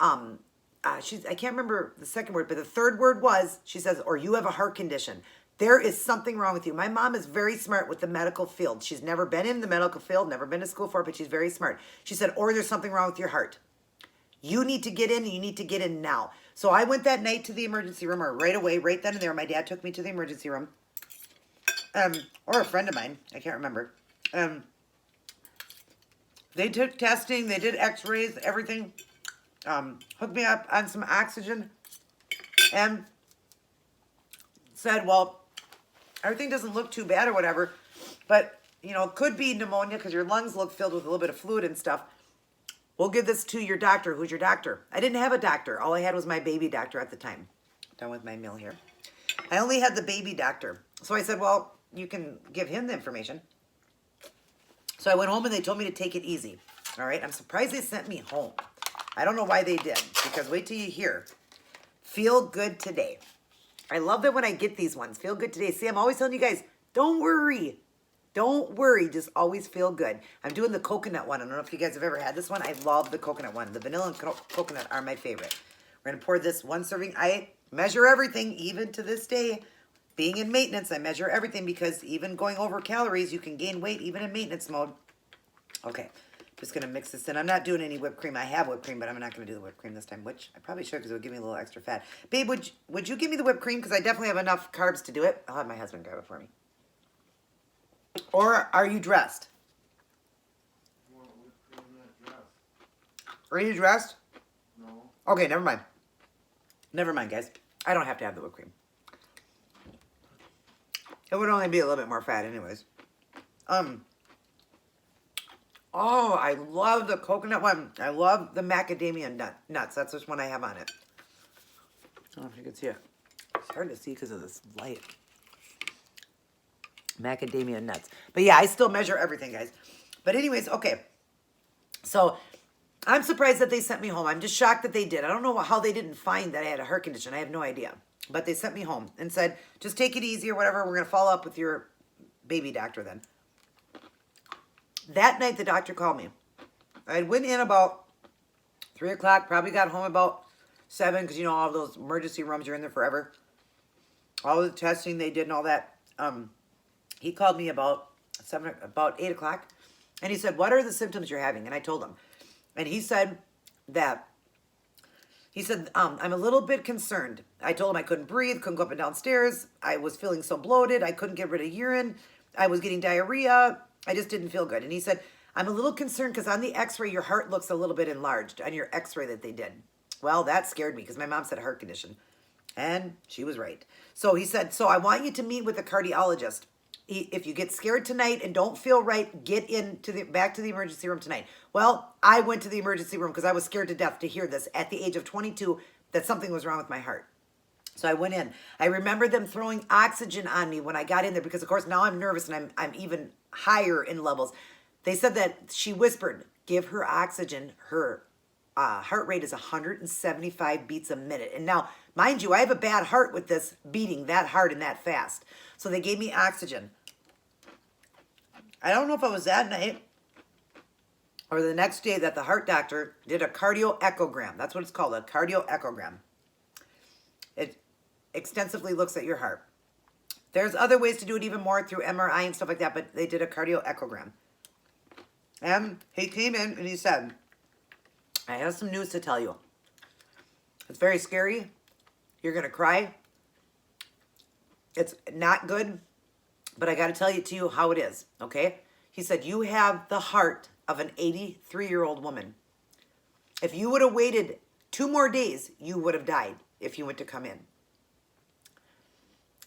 I can't remember the second word, but the third word was, she says, or you have a heart condition. There is something wrong with you. My mom is very smart with the medical field. She's never been in the medical field, never been to school for it, but she's very smart. She said, or there's something wrong with your heart. You need to get in, and you need to get in now. So I went that night to the emergency room, or right away, right then and there. My dad took me to the emergency room. Or a friend of mine. I can't remember. They took testing. They did x-rays, everything. Hooked me up on some oxygen. And said, well, everything doesn't look too bad or whatever. But, you know, it could be pneumonia because your lungs look filled with a little bit of fluid and stuff. We'll give this to your doctor. Who's your doctor? I didn't have a doctor. All I had was my baby doctor at the time. Done with my meal here. I only had the baby doctor. So I said, well, you can give him the information. So I went home and they told me to take it easy. All right. I'm surprised they sent me home. I don't know why they did, because wait till you hear. Feel good today. I love that when I get these ones. Feel good today. See, I'm always telling you guys, don't worry. Don't worry. Just always feel good. I'm doing the coconut one. I don't know if you guys have ever had this one. I love the coconut one. The vanilla and coconut are my favorite. We're going to pour this 1 serving. I measure everything, even to this day. Being in maintenance, I measure everything because even going over calories, you can gain weight even in maintenance mode. Okay, just going to mix this in. I'm not doing any whipped cream. I have whipped cream, but I'm not going to do the whipped cream this time, which I probably should because it would give me a little extra fat. Babe, would you give me the whipped cream? Because I definitely have enough carbs to do it. I'll have my husband grab it for me. Or are you dressed? I want whipped cream in that dress. Are you dressed? No. Okay, never mind. Never mind, guys. I don't have to have the whipped cream. It would only be a little bit more fat anyways. Oh, I love the coconut one. I love the macadamia nuts. That's which one I have on it. I don't know if you can see it. It's hard to see because of this light. Macadamia nuts. But yeah, I still measure everything, guys. But anyways, okay. So I'm surprised that they sent me home. I'm just shocked that they did. I don't know how they didn't find that I had a heart condition. I have no idea. But they sent me home and said, just take it easy or whatever. We're going to follow up with your baby doctor then. That night, the doctor called me. I went in about 3 o'clock, probably got home about 7 because, you know, all those emergency rooms, you're in there forever. All the testing they did and all that. He called me about 8 o'clock, and he said, what are the symptoms you're having? And I told him. And he said that, I'm a little bit concerned. I told him I couldn't breathe, couldn't go up and down stairs. I was feeling so bloated. I couldn't get rid of urine. I was getting diarrhea. I just didn't feel good. And he said, I'm a little concerned because on the x-ray, your heart looks a little bit enlarged on your x-ray that they did. Well, that scared me because my mom said a heart condition. And she was right. So he said, so I want you to meet with a cardiologist. If you get scared tonight and don't feel right, get back to the emergency room tonight. Well, I went to the emergency room because I was scared to death to hear this at the age of 22 that something was wrong with my heart. So I went in. I remember them throwing oxygen on me when I got in there because, of course, now I'm nervous and I'm even higher in levels. They said that she whispered, give her oxygen. Her heart rate is 175 beats a minute. And now, mind you, I have a bad heart with this beating that hard and that fast. So they gave me oxygen. I don't know if it was that night or the next day that the heart doctor did a cardio echogram. That's what it's called, a cardio echogram. It extensively looks at your heart. There's other ways to do it even more through MRI and stuff like that, but they did a cardio echogram. And he came in and he said, I have some news to tell you. It's very scary. You're going to cry. It's not good, but I got to tell you to you how it is, okay? He said, you have the heart of an 83-year-old woman. If you would have waited 2 more days, you would have died if you went to come in.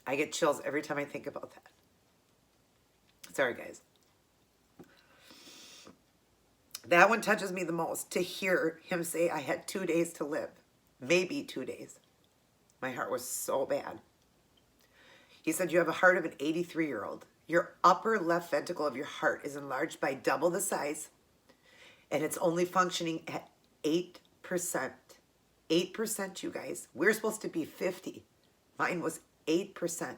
I get chills every time I think about that. Sorry, guys. That one touches me the most, to hear him say I had 2 days to live. Maybe 2 days. My heart was so bad. He said, you have a heart of an 83-year-old. Your upper left ventricle of your heart is enlarged by double the size, and it's only functioning at 8%. 8%, you guys. We're supposed to be 50. Mine was 8%.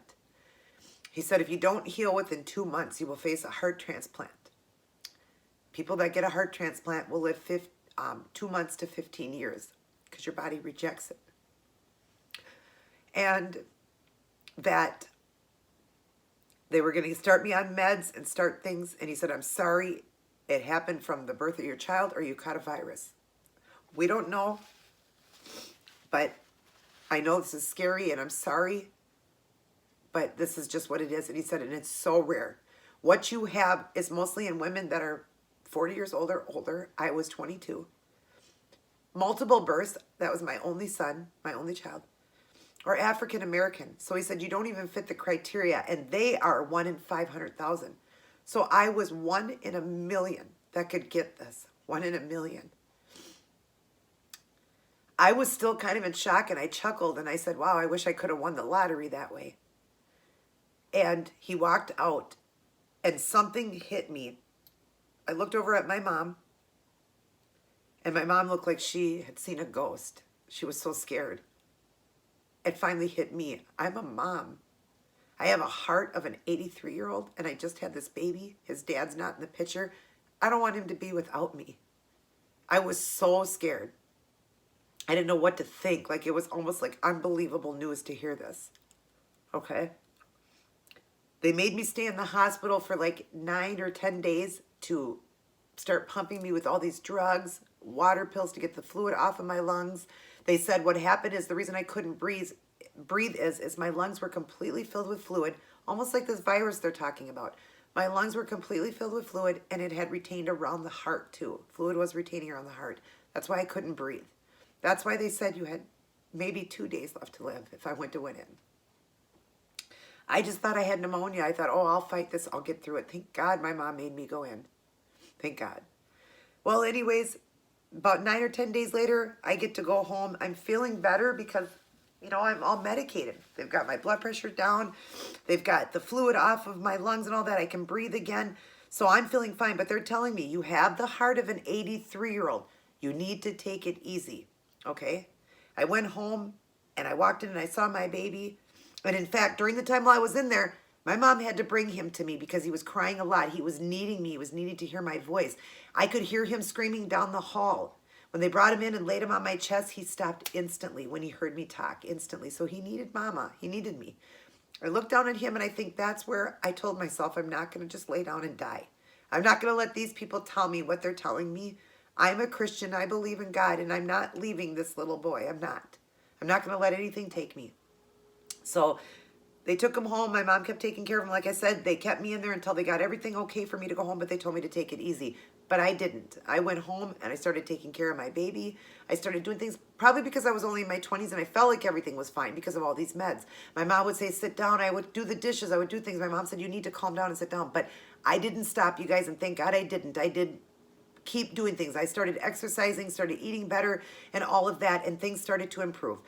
He said, if you don't heal within 2 months, you will face a heart transplant. People that get a heart transplant will live 2 months to 15 years because your body rejects it. And that they were going to start me on meds and start things. And he said, I'm sorry it happened from the birth of your child or you caught a virus. We don't know, but I know this is scary and I'm sorry, but this is just what it is. And he said, and it's so rare. What you have is mostly in women that are 40 years old or older. I was 22. Multiple births. That was my only son, my only child. Or African American. So he said, you don't even fit the criteria. And they are 1 in 500,000. So I was 1 in a million that could get this. 1 in a million. I was still kind of in shock and I chuckled and I said, wow, I wish I could have won the lottery that way. And he walked out and something hit me. I looked over at my mom and my mom looked like she had seen a ghost. She was so scared. It finally hit me. I'm a mom. I have a heart of an 83-year-old and I just had this baby. His dad's not in the picture. I don't want him to be without me. I was so scared. I didn't know what to think. Like, it was almost like unbelievable news to hear this. Okay? They made me stay in the hospital for like 9 or 10 days to start pumping me with all these drugs, water pills to get the fluid off of my lungs. They said what happened is the reason I couldn't breathe is my lungs were completely filled with fluid, almost like this virus they're talking about. My lungs were completely filled with fluid and it had retained around the heart too. Fluid was retaining around the heart. That's why I couldn't breathe. That's why they said you had maybe 2 days left to live if I went to win in. I just thought I had pneumonia. I thought, oh, I'll fight this. I'll get through it. Thank God my mom made me go in. Thank God. Well, anyways, about 9 or 10 days later, I get to go home. I'm feeling better because, you know, I'm all medicated. They've got my blood pressure down. They've got the fluid off of my lungs and all that. I can breathe again. So I'm feeling fine. But they're telling me, you have the heart of an 83-year-old. You need to take it easy. Okay? I went home and I walked in and I saw my baby. And in fact, during the time while I was in there, my mom had to bring him to me because he was crying a lot. He was needing me. He was needing to hear my voice. I could hear him screaming down the hall. When they brought him in and laid him on my chest, he stopped instantly when he heard me talk, instantly. So he needed mama. He needed me. I looked down at him and I think that's where I told myself I'm not going to just lay down and die. I'm not going to let these people tell me what they're telling me. I'm a Christian. I believe in God and I'm not leaving this little boy. I'm not. I'm not going to let anything take me. So they took him home. My mom kept taking care of him. Like I said, they kept me in there until they got everything okay for me to go home, but they told me to take it easy. But I didn't. I went home and I started taking care of my baby. I started doing things probably because I was only in my 20s and I felt like everything was fine because of all these meds. My mom would say, sit down. I would do the dishes. I would do things. My mom said, you need to calm down and sit down. But I didn't stop, you guys, and thank God I didn't. I did keep doing things. I started exercising, started eating better and all of that, and things started to improve.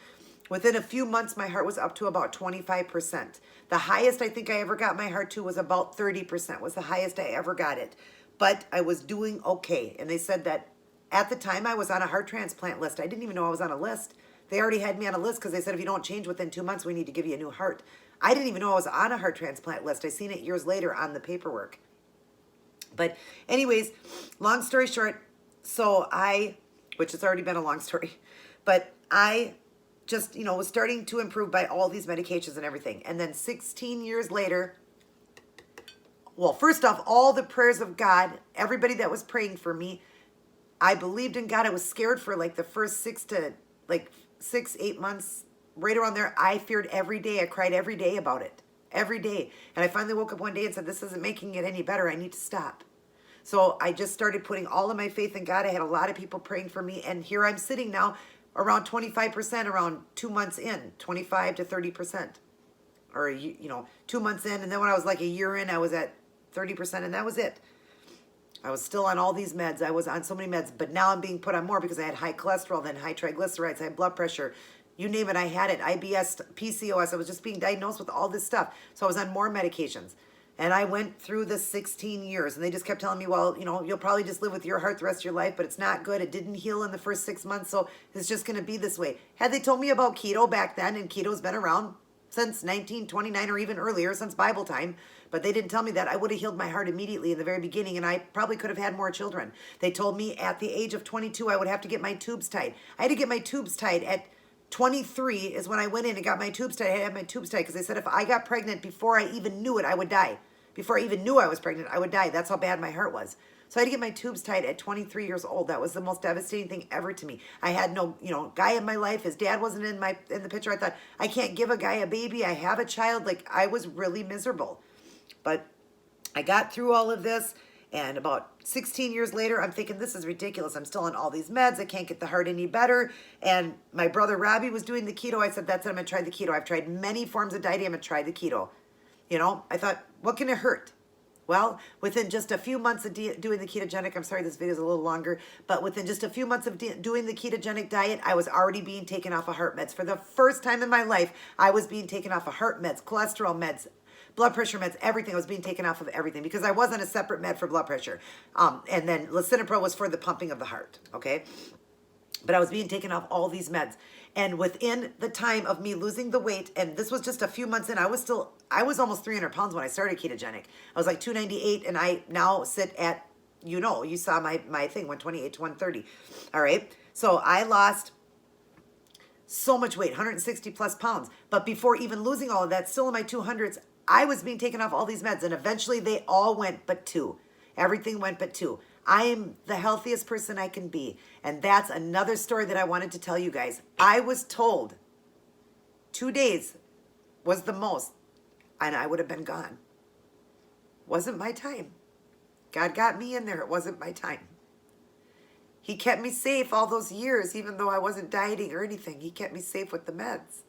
Within a few months, my heart was up to about 25%. The highest I think I ever got my heart to was about 30%, was the highest I ever got it. But I was doing okay. And they said that at the time I was on a heart transplant list. I didn't even know I was on a list. They already had me on a list because they said if you don't change within 2 months, we need to give you a new heart. I didn't even know I was on a heart transplant list. I seen it years later on the paperwork. But anyways, long story short, which has already been a long story, but I just, was starting to improve by all these medications and everything. And then 16 years later, well, first off, all the prayers of God, everybody that was praying for me, I believed in God. I was scared for like the first 8 months, right around there. I feared every day. I cried every day about it, every day. And I finally woke up one day and said, this isn't making it any better. I need to stop. So I just started putting all of my faith in God. I had a lot of people praying for me. And here I'm sitting now around 25%, around 2 months in, 25 to 30%. Or, 2 months in. And then when I was like a year in, I was at 30%. And that was it. I was still on all these meds. I was on so many meds. But now I'm being put on more because I had high cholesterol, then high triglycerides, high blood pressure. You name it, I had it. IBS, PCOS. I was just being diagnosed with all this stuff. So I was on more medications. And I went through the 16 years. And they just kept telling me, well, you'll probably just live with your heart the rest of your life. But it's not good. It didn't heal in the first 6 months. So it's just going to be this way. Had they told me about keto back then, and keto's been around since 1929 or even earlier, since Bible time. But they didn't tell me that. I would have healed my heart immediately in the very beginning, and I probably could have had more children. They told me at the age of 22, I would have to get my tubes tied. I had to get my tubes tied at 23 is when I went in and got my tubes tied. I had my tubes tied because they said if I got pregnant before I even knew it, I would die. Before I even knew I was pregnant, I would die. That's how bad my heart was. So I had to get my tubes tied at 23 years old. That was the most devastating thing ever to me. I had no, guy in my life. His dad wasn't in the picture. I thought, I can't give a guy a baby. I have a child. Like, I was really miserable. But I got through all of this, and about 16 years later, I'm thinking, this is ridiculous. I'm still on all these meds. I can't get the heart any better. And my brother Robbie was doing the keto. I said, that's it. I'm going to try the keto. I've tried many forms of dieting. I'm going to try the keto. I thought, what can it hurt? Well, within just a few months of doing the ketogenic, I'm sorry this video is a little longer, but within just a few months of doing the ketogenic diet, I was already being taken off of heart meds. For the first time in my life, I was being taken off of heart meds, cholesterol meds, blood pressure meds, everything. I was being taken off of everything because I was on a separate med for blood pressure. And then lisinopril was for the pumping of the heart, okay? But I was being taken off all these meds. And within the time of me losing the weight, and this was just a few months in, I was almost 300 pounds when I started ketogenic. I was like 298, and I now sit at, you saw my thing, 128 to 130. All right? So I lost so much weight, 160 plus pounds. But before even losing all of that, still in my 200s, I was being taken off all these meds, and eventually they all went but two. Everything went but two. I am the healthiest person I can be. And that's another story that I wanted to tell you guys. I was told 2 days was the most, and I would have been gone. Wasn't my time. God got me in there. It wasn't my time. He kept me safe all those years, even though I wasn't dieting or anything. He kept me safe with the meds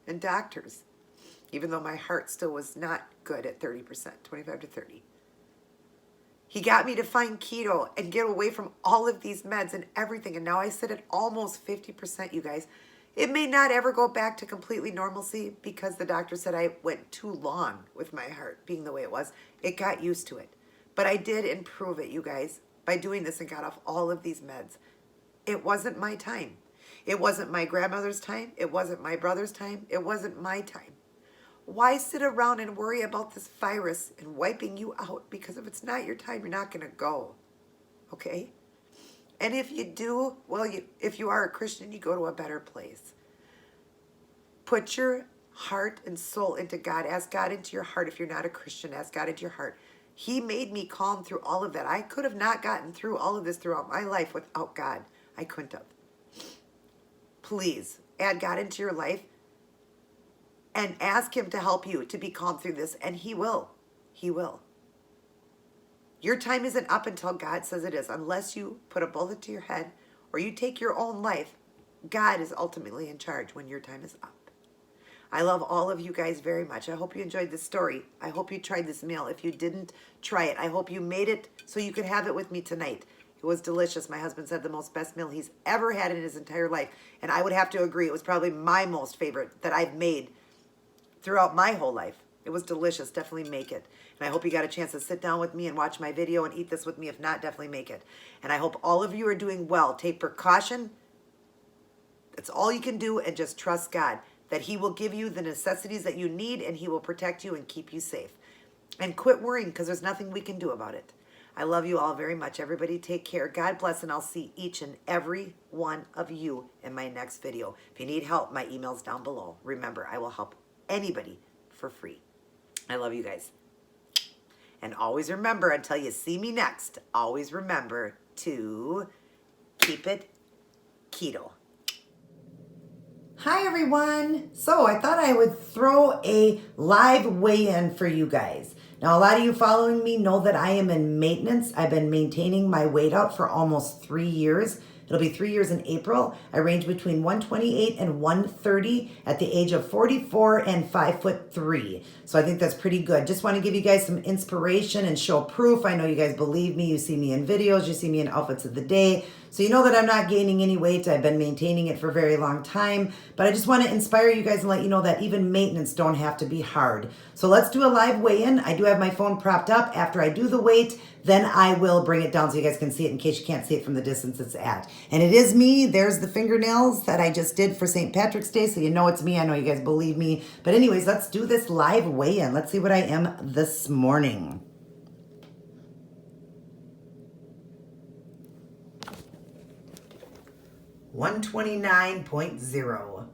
and doctors, even though my heart still was not good at 30%, 25 to 30. He got me to find keto and get away from all of these meds and everything. And now I sit at almost 50%, you guys. It may not ever go back to completely normalcy because the doctor said I went too long with my heart being the way it was. It got used to it. But I did improve it, you guys, by doing this and got off all of these meds. It wasn't my time. It wasn't my grandmother's time. It wasn't my brother's time. It wasn't my time. Why sit around and worry about this virus and wiping you out? Because if it's not your time, you're not going to go. Okay? And if you do, well, if you are a Christian, you go to a better place. Put your heart and soul into God. Ask God into your heart. If you're not a Christian, ask God into your heart. He made me calm through all of that. I could have not gotten through all of this throughout my life without God. I couldn't have. Please, add God into your life. And ask him to help you to be calm through this. And he will. He will. Your time isn't up until God says it is. Unless you put a bullet to your head or you take your own life, God is ultimately in charge when your time is up. I love all of you guys very much. I hope you enjoyed this story. I hope you tried this meal. If you didn't, try it. I hope you made it so you could have it with me tonight. It was delicious. My husband said the most best meal he's ever had in his entire life. And I would have to agree. It was probably my most favorite that I've made throughout my whole life. It was delicious. Definitely make it. And I hope you got a chance to sit down with me and watch my video and eat this with me. If not, definitely make it. And I hope all of you are doing well. Take precaution. That's all you can do, and just trust God that he will give you the necessities that you need, and he will protect you and keep you safe. And quit worrying, because there's nothing we can do about it. I love you all very much. Everybody take care. God bless, and I'll see each and every one of you in my next video. If you need help, my email's down below. Remember, I will help anybody for free. I love you guys. And always remember, until you see me next, always remember to keep it keto. Hi everyone. So I thought I would throw a live weigh-in for you guys. Now, a lot of you following me know that I am in maintenance. I've been maintaining my weight out for almost 3 years. It'll be 3 years in April. I range between 128 and 130 at the age of 44 and 5'3". So I think that's pretty good. Just want to give you guys some inspiration and show proof. I know you guys believe me. You see me in videos. You see me in outfits of the day. So you know that I'm not gaining any weight. I've been maintaining it for a very long time. But I just want to inspire you guys and let you know that even maintenance don't have to be hard. So let's do a live weigh-in. I do have my phone propped up. After I do the weight, then I will bring it down so you guys can see it in case you can't see it from the distance it's at. And it is me. There's the fingernails that I just did for St. Patrick's Day, so you know it's me. I know you guys believe me. But anyways, let's do this live weigh-in. Let's see what I am this morning. $129.0.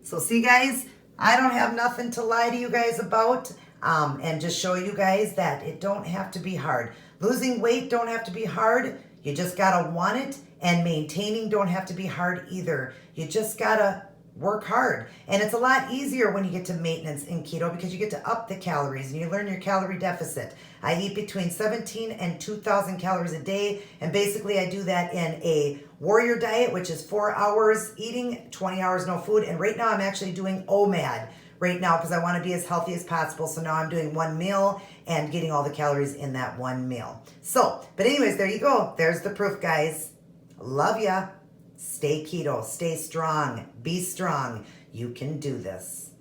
So see guys, I don't have nothing to lie to you guys about, and just show you guys that it don't have to be hard. Losing weight don't have to be hard. You just gotta want it, and maintaining don't have to be hard either. You just gotta work hard. And it's a lot easier when you get to maintenance in keto because you get to up the calories and you learn your calorie deficit. I eat between 17 and 2,000 calories a day, and basically I do that in a warrior diet, which is 4 hours eating, 20 hours no food. And right now I'm actually doing OMAD right now because I want to be as healthy as possible. So now I'm doing one meal and getting all the calories in that one meal. So, but anyways, there you go. There's the proof, guys. Love ya. Stay keto, stay strong, be strong. You can do this.